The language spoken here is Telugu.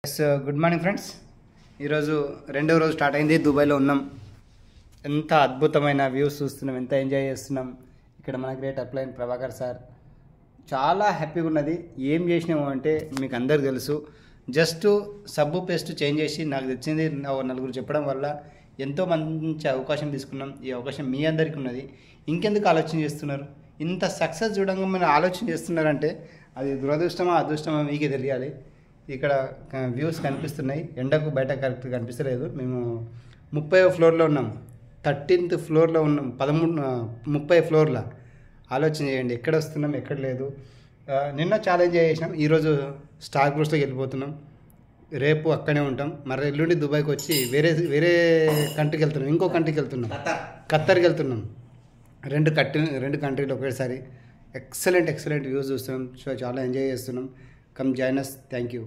Yes good morning friends. ఈరోజు రెండవ రోజు స్టార్ట్ అయింది. దుబాయ్లో ఉన్నాం. ఎంత అద్భుతమైన వ్యూస్ చూస్తున్నాం, ఎంత ఎంజాయ్ చేస్తున్నాం. ఇక్కడ మన గ్రేట్ అప్లైన్ ప్రభాకర్ సార్ చాలా హ్యాపీగా ఉన్నది. ఏం చేసినాము అంటే మీకు అందరికి తెలుసు. జస్ట్ సబ్బు పేస్ట్ చేంజ్ చేసి నాకు తెచ్చింది నలుగురు చెప్పడం వల్ల ఎంతో మంచి అవకాశం తీసుకున్నాం. ఈ అవకాశం మీ అందరికీ ఉన్నది. ఇంకెందుకు ఆలోచన చేస్తున్నారు? ఇంత సక్సెస్ చూడంగా మీరు ఆలోచన చేస్తున్నారంటే అది దురదృష్టమా అదృష్టమా మీకే తెలియాలి. ఇక్కడ వ్యూస్ కనిపిస్తున్నాయి. ఎండకు బయట కరెక్ట్ కనిపిస్తలేదు. మేము 30వ ఫ్లోర్లో ఉన్నాం. 13th ఫ్లోర్లో ఉన్నాం. 30 ఫ్లోర్లో. ఆలోచన చేయండి, ఎక్కడ వస్తున్నాం ఎక్కడ లేదు. నిన్న చాలా ఎంజాయ్ చేసినాం. ఈరోజు స్టార్ క్రూజ్లోకి వెళ్ళిపోతున్నాం. రేపు అక్కడే ఉంటాం. మరి ఎల్లుండి దుబాయ్కి వచ్చి వేరే కంట్రీకి వెళ్తున్నాం. ఇంకో కంట్రీకి వెళ్తున్నాం, ఖత్తర్కి వెళ్తున్నాం. రెండు కంట్రీలు ఒకేసారి. ఎక్సలెంట్ వ్యూస్ చూస్తున్నాం. సో చాలా ఎంజాయ్ చేస్తున్నాం. Come join us. Thank you.